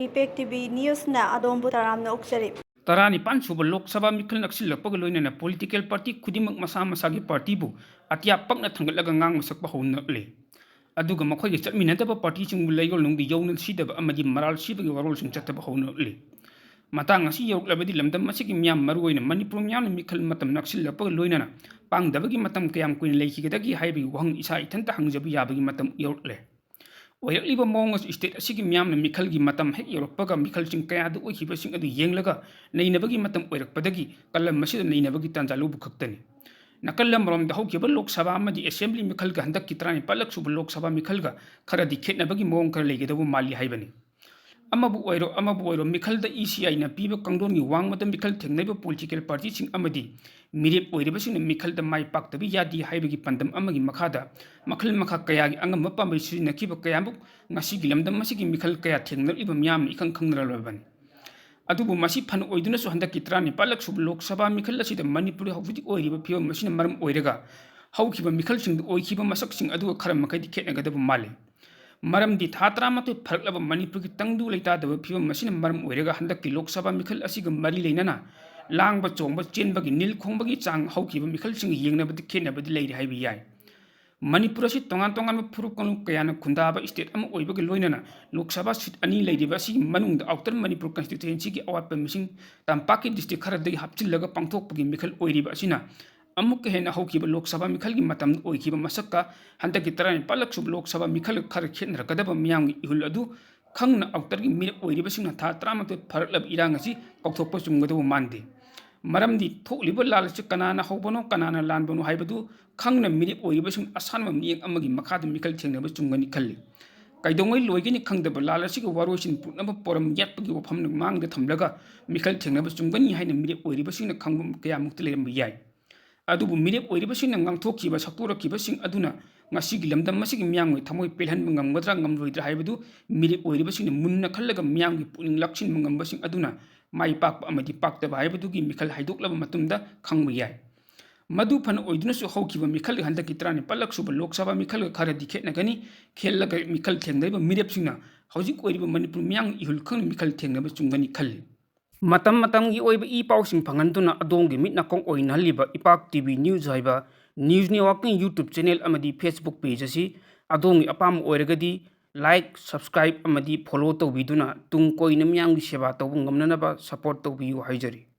ꯏꯄꯦꯛ TV ꯅ꯭ꯌꯨꯁꯅ ꯑꯗꯣꯝꯕꯨ ꯇꯔꯥꯝꯅ ꯑꯣꯛꯆꯔꯤ꯫ ꯇꯔꯥꯅꯤꯄꯥꯟ ꯁꯨꯕ ꯂꯣꯛ ꯁꯚꯥ ꯃꯤꯈꯜ ꯅꯛꯁꯤꯜꯂꯛꯄꯒ ꯂꯣꯏꯅꯅ ꯄꯣꯂꯤꯇꯤꯀꯦꯜ ꯄꯥꯔꯇꯤ ꯈꯨꯗꯤꯡꯃꯛ ꯃꯁꯥ ꯃꯁꯥꯒꯤ ꯄꯥꯔꯇꯤꯕꯨ ꯑꯇꯤꯌꯥ ꯄꯛꯅ ꯊꯥꯡꯒꯠꯂꯒ ꯉꯥꯡꯕ ꯁꯛꯄ ꯍꯧꯅꯔꯛꯂꯦ꯫ ꯑꯗꯨꯒ ꯃꯈꯣꯏꯒ ꯆꯠꯃꯤꯟꯅꯗꯕ ꯄꯥꯔꯇꯤꯁꯤꯡꯕꯨ ꯂꯩꯔꯣꯜꯅꯨꯡꯗ ꯌꯧꯅ ꯁꯤꯗꯕ ꯑꯃꯗꯤ ꯃꯔꯥꯜ ꯁꯤꯕꯒꯤ ꯋꯥꯔꯣꯜꯁꯤꯡ ꯆꯠꯇꯕ ꯍꯧꯅꯔꯛꯂꯦ꯫ ꯃꯇꯥꯡ ꯑꯁꯤ ꯌꯧꯔꯛꯂꯕꯗꯤ ꯂꯝꯗꯝ ꯑꯁꯤꯒꯤ ꯃꯤꯌꯥꯝ ꯃꯔꯨꯑꯣꯏꯅ ꯃꯅꯤꯄꯨꯔ ꯃꯤꯌꯥꯝꯅ ꯃꯤꯈꯜ ꯃꯇꯝ ꯅꯛꯁꯤꯜꯂꯛꯄꯒ ꯂꯣꯏꯅꯅ ꯄꯥꯡꯗꯕꯒꯤ ꯃꯇꯝ ꯀꯌꯥꯝ ꯀꯨꯏꯅ ꯂꯩꯈꯤꯒꯗꯒꯦ ꯍꯥꯏꯕꯒꯤ ꯋꯥꯍꯪ ꯏꯁꯥ ꯏꯊꯟꯇ ꯍꯪꯖꯕ ꯌꯥꯕꯒꯤ ꯃꯇꯝ ꯌꯧꯔꯛꯂꯦ꯫ ꯑꯣꯏꯔꯛꯂꯤꯕ ꯃꯑꯣꯡ ꯑꯁꯤ ꯁ꯭ꯇꯦꯠ ꯑꯁꯤꯒꯤ ꯃꯤꯌꯥꯝꯅ ꯃꯤꯈꯜꯒꯤ ꯃꯇꯝ ꯍꯦꯛ ꯌꯧꯔꯛꯄꯒ ꯃꯤꯈꯜꯁꯤꯡ ꯀꯌꯥꯗ ꯑꯣꯏꯈꯤꯕꯁꯤꯡ ꯑꯗꯨ ꯌꯦꯡꯂꯒ ꯅꯩꯅꯕꯒꯤ ꯃꯇꯝ ꯑꯣꯏꯔꯛꯄꯗꯒꯤ ꯀꯂꯝ ꯑꯁꯤꯗ ꯅꯩꯅꯕꯒꯤ ꯇꯥꯟꯖꯥ ꯂꯧꯕ ꯈꯛꯇꯅꯤ꯫ ꯅꯥꯀꯜ ꯑꯃꯔꯣꯝꯗ ꯍꯧꯈꯤꯕ ꯂꯣꯛ ꯁꯚꯥ ꯑꯃꯗꯤ ꯑꯦꯁꯦꯝꯕ꯭ꯂꯤ ꯃꯤꯈꯜꯒ ꯍꯟꯗꯛꯀꯤ 14ꯂꯛ ꯁꯨꯕ ꯂꯣꯛ ꯁꯚꯥ ꯃꯤꯈꯜꯒ ꯈꯔꯗꯤ ꯈꯦꯠꯅꯕꯒꯤ ꯃꯑꯣꯡ ꯈꯔ ꯂꯩꯒꯗꯕ ꯃꯥꯜꯂꯤ ꯍꯥꯏꯕꯅꯤ꯫ ꯑꯃꯕꯨ ꯑꯣꯏꯔꯣ ꯃꯤꯈꯜꯗ ꯏꯁꯤꯑꯥꯏꯅ ꯄꯤꯕ ꯀꯥꯡꯂꯣꯟꯒꯤ ꯋꯥꯡꯃꯗ ꯃꯤꯈꯜ ꯊꯦꯡꯅꯔꯤꯕ ꯄꯣꯂꯤꯇꯤꯀꯦꯜ ꯄꯥꯔꯇꯤꯁꯤꯡ ꯑꯃꯗꯤ ꯃꯤꯔꯦꯞ ꯑꯣꯏꯔꯤꯕꯁꯤꯡꯅ ꯃꯤꯈꯜꯗ ꯃꯥꯏ ꯄꯥꯛꯇꯕ ꯌꯥꯗꯦ ꯍꯥꯏꯕꯒꯤ ꯄꯥꯟꯗꯝ ꯑꯃꯒꯤ ꯃꯈꯥꯗ ꯃꯈꯜ ꯃꯈꯥ ꯀꯌꯥꯒꯤ ꯑꯉꯝꯕ ꯄꯥꯝꯕꯩ ꯁꯤꯖꯤꯟꯅꯈꯤꯕ ꯀꯌꯥꯃꯨꯛ ꯉꯁꯤꯒꯤ ꯂꯝꯗꯝ ꯑꯁꯤꯒꯤ ꯃꯤꯈꯜ ꯀꯌꯥ ꯊꯦꯡꯅꯔꯤꯕ ꯃꯤꯌꯥꯝꯅ ꯏꯈꯪ ꯈꯪꯅꯔꯕꯅꯤ꯫ ꯑꯗꯨꯕꯨ ꯃꯁꯤ ꯐꯅ ꯑꯣꯏꯗꯨꯅꯁꯨ ꯍꯟꯗꯛꯀꯤ 14ꯂꯛ ꯁꯨꯕ ꯂꯣꯛ ꯁꯚꯥ ꯃꯤꯈꯜ ꯑꯁꯤꯗ ꯃꯅꯤꯄꯨꯔꯗ ꯍꯧꯖꯤꯛ ꯑꯣꯏꯔꯤꯕ ꯐꯤꯚꯝ ꯑꯁꯤꯅ ꯃꯔꯝ ꯑꯣꯏꯔꯒ ꯍꯧꯈꯤꯕ ꯃꯤꯈꯜꯁꯤꯡꯗ ꯑꯣꯏꯈꯤꯕ ꯃꯁꯛꯁꯤꯡ ꯑꯗꯨꯒ ꯈꯔ ꯃꯈꯩꯗꯤ ꯈꯦꯠꯅꯒꯗꯕ ꯃꯥꯜꯂꯤ꯫ ꯃꯔꯝꯗꯤ ꯊꯥ 11 ꯐꯔꯛꯂꯕ ꯃꯅꯤꯄꯨꯔꯒꯤ ꯇꯪꯗꯨ ꯂꯩꯇꯥꯗꯕ ꯐꯤꯚꯝ ꯑꯁꯤꯅ ꯃꯔꯝ ꯑꯣꯏꯔꯒ ꯍꯟꯗꯛꯀꯤ ꯂꯣꯛ ꯁꯚꯥ ꯃꯤꯈꯜ ꯑꯁꯤꯒ ꯃꯔꯤ ꯂꯩꯅꯅ ꯂꯥꯡꯕ ꯆꯣꯡꯕ ꯆꯦꯟꯕꯒꯤ ꯅꯤꯜ ꯈꯣꯡꯕꯒꯤ ꯆꯥꯡ ꯍꯧꯈꯤꯕ ꯃꯤꯈꯜꯁꯤꯡꯒ ꯌꯦꯡꯅꯕꯗ ꯈꯦꯠꯅꯕꯗꯤ ꯂꯩꯔꯤ ꯍꯥꯏꯕ ꯌꯥꯏ꯫ ꯃꯅꯤꯄꯨꯔ ꯑꯁꯤ ꯇꯣꯉꯥꯟ ꯇꯣꯉꯥꯟꯕ ꯐꯨꯔꯨꯞ ꯀꯥꯡꯂꯨꯞ ꯀꯌꯥꯅ ꯈꯨꯟꯗꯥꯕ ꯁ꯭ꯇꯦꯠ ꯑꯃ ꯑꯣꯏꯕꯒ ꯂꯣꯏꯅꯅ ꯂꯣꯛ ꯁꯚꯥ ꯁꯤꯠ 2 ꯂꯩꯔꯤꯕ ꯑꯁꯤꯒꯤ ꯃꯅꯨꯡꯗ ꯑꯥꯎꯇꯔ ꯃꯅꯤꯄꯨꯔ ꯀꯟꯁꯇꯤꯇ꯭ꯌꯨꯑꯦꯟꯁꯤꯒꯤ ꯑꯋꯥꯠꯄ ꯃꯤꯁꯤꯡ ꯇꯝꯄꯥꯛꯀꯤ ꯗꯤꯁꯇ꯭ꯔꯤꯛ ꯈꯔꯗꯒꯤ ꯍꯥꯞꯆꯤꯜꯂꯒ ꯄꯥꯡꯊꯣꯛꯄꯒꯤ ꯃꯤꯈꯜ ꯑꯣꯏꯔꯤꯕ ꯑꯁꯤꯅ ꯑꯃꯨꯛꯀ ꯍꯦꯟꯅ ꯍꯧꯈꯤꯕ ꯂꯣꯛ ꯁꯚꯥ ꯃꯤꯈꯜꯒꯤ ꯃꯇꯝꯗ ꯑꯣꯏꯈꯤꯕ ꯃꯁꯛꯀ ꯍꯟꯗꯛꯀꯤ 14ꯂꯛ ꯁꯨꯕ ꯂꯣꯛ ꯁꯚꯥ ꯃꯤꯈꯜꯒ ꯈꯔ ꯈꯦꯠꯅꯔꯛꯀꯗꯕ ꯃꯤꯌꯥꯝꯒꯤ ꯏꯍꯨꯜ ꯑꯗꯨ ꯈꯪꯅ ꯑꯥꯎꯇꯔꯒꯤ ꯃꯤꯔꯦꯞ ꯑꯣꯏꯔꯤꯕꯁꯤꯡꯅ ꯊꯥ 11 ꯐꯔꯛꯂꯕ ꯏꯔꯥꯡ ꯑꯁꯤ ꯀꯥꯎꯊꯣꯛꯄ ꯆꯨꯝꯒꯗꯕ ꯃꯥꯟꯗꯦ꯫ ꯃꯔꯝꯗꯤ ꯊꯣꯛꯂꯤꯕ ꯂꯥꯜ ꯑꯁꯤ ꯀꯅꯥꯅ ꯍꯧꯕꯅꯣ ꯀꯅꯥꯅ ꯂꯥꯟꯕꯅꯣ ꯍꯥꯏꯕꯗꯨ ꯈꯪꯅ ꯃꯤꯔꯦꯞ ꯑꯣꯏꯔꯤꯕꯁꯤꯡ ꯑꯁꯥꯟꯕ ꯃꯤꯠꯌꯦꯡ ꯑꯃꯒꯤ ꯃꯈꯥꯗ ꯃꯤꯈꯜ ꯊꯦꯡꯅꯕ ꯆꯨꯝꯒꯅꯤ ꯈꯜꯂꯤ꯫ ꯀꯩꯗꯧꯉꯩ ꯂꯣꯏꯒꯅꯤ ꯈꯪꯗꯕ ꯂꯥꯜ ꯑꯁꯤꯒ ꯋꯥꯔꯣꯏꯁꯤꯟ ꯄꯨꯠꯅꯕ ꯄꯣꯔꯝ ꯌꯦꯠꯄꯒꯤ ꯋꯥꯐꯝꯅ ꯃꯥꯡꯗ ꯊꯝꯂꯒ ꯃꯤꯈꯜ ꯊꯦꯡꯅꯕ ꯆꯨꯝꯒꯅꯤ ꯍꯥꯏꯅ ꯃꯤꯔꯦꯞ ꯑꯣꯏꯔꯤꯕꯁꯤꯡꯅ ꯈꯪꯕ ꯀꯌꯥꯃꯨꯛꯇꯤ ꯂꯩꯔꯝꯕ ꯌꯥꯏ꯫ ꯑꯗꯨꯕꯨ ꯃꯤꯔꯦꯞ ꯑꯣꯏꯔꯤꯕꯁꯤꯡꯅ ꯉꯥꯡꯊꯣꯛꯈꯤꯕ ꯁꯛꯇꯣꯔꯛꯈꯤꯕꯁꯤꯡ ꯑꯗꯨꯅ ꯉꯁꯤꯒꯤ ꯂꯝꯗꯝ ꯑꯁꯤꯒꯤ ꯃꯤꯌꯥꯝꯒꯤ ꯊꯃꯣꯏ ꯄꯦꯜꯍꯟꯕ ꯉꯝꯒꯗ꯭ꯔꯥ ꯉꯝꯂꯣꯏꯗ꯭ꯔꯥ ꯍꯥꯏꯕꯗꯨ ꯃꯤꯔꯦꯞ ꯑꯣꯏꯔꯤꯕꯁꯤꯡꯅ ꯃꯨꯟꯅ ꯈꯜꯂꯒ ꯃꯤꯌꯥꯝꯒꯤ ꯄꯨꯛꯅꯤꯡ ꯂꯥꯛꯁꯤꯟꯕ ꯉꯝꯕꯁꯤꯡ ꯑꯗꯨꯅ ꯃꯥꯏ ꯄꯥꯛꯄ ꯑꯃꯗꯤ ꯄꯥꯛꯇꯕ ꯍꯥꯏꯕꯗꯨꯒꯤ ꯃꯤꯈꯜ ꯍꯥꯏꯗꯣꯛꯂꯕ ꯃꯇꯨꯡꯗ ꯈꯪꯕ ꯌꯥꯏ꯫ ꯃꯗꯨ ꯐꯅ ꯑꯣꯏꯗꯨꯅꯁꯨ ꯍꯧꯈꯤꯕ ꯃꯤꯈꯜꯒ ꯍꯟꯗꯛꯀꯤ 14ꯂꯛ ꯁꯨꯕ ꯂꯣꯛ ꯁꯚꯥ ꯃꯤꯈꯜꯒ ꯈꯔꯗꯤ ꯈꯦꯠꯅꯒꯅꯤ꯫ ꯈꯦꯠꯂꯒ ꯃꯤꯈꯜ ꯊꯦꯡꯅꯔꯤꯕ ꯃꯤꯔꯦꯞꯁꯤꯡꯅ ꯍꯧꯖꯤꯛ ꯑꯣꯏꯔꯤꯕ ꯃꯅꯤꯄꯨꯔ ꯃꯤꯌꯥꯝꯒꯤ ꯏꯍꯨꯜ ꯈꯪꯅ ꯃꯤꯈꯜ ꯊꯦꯡꯅꯕ ꯆꯨꯝꯒꯅꯤ ꯈꯜꯂꯤ꯫ ꯃꯇꯝ ꯃꯇꯝꯒꯤ ꯑꯣꯏꯕ ꯏ ꯄꯥꯎꯁꯤꯡ ꯐꯪꯍꯟꯗꯨꯅ ꯑꯗꯣꯝꯒꯤ ꯃꯤꯠ ꯅꯥꯀꯣꯡ ꯑꯣꯏꯅꯍꯜꯂꯤꯕ ꯏꯄꯥꯛ ꯇꯤꯚꯤ ꯅ꯭ꯌꯨꯁ ꯍꯥꯏꯕ ꯅ꯭ꯌꯨꯁ ꯅꯦꯠꯋꯥꯔꯛꯀꯤ ꯌꯨꯇ꯭ꯌꯨꯕ ꯆꯦꯅꯦꯜ ꯑꯃꯗꯤ ꯐꯦꯁꯕꯨꯛ ꯄꯦꯖ ꯑꯁꯤ ꯑꯗꯣꯝꯒꯤ ꯑꯄꯥꯝꯕ ꯑꯣꯏꯔꯒꯗꯤ ꯂꯥꯏꯛ, ꯁꯕꯁꯀ꯭ꯔꯥꯏꯕ ꯑꯃꯗꯤ ꯐꯣꯂꯣ ꯇꯧꯕꯤꯗꯨꯅ ꯇꯨꯡ ꯀꯣꯏꯅ ꯃꯤꯌꯥꯝꯒꯤ ꯁꯦꯕꯥ ꯇꯧꯕ ꯉꯝꯅꯅꯕ ꯁꯄꯣꯔꯠ ꯇꯧꯕꯤꯌꯨ ꯍꯥꯏꯖꯔꯤ꯫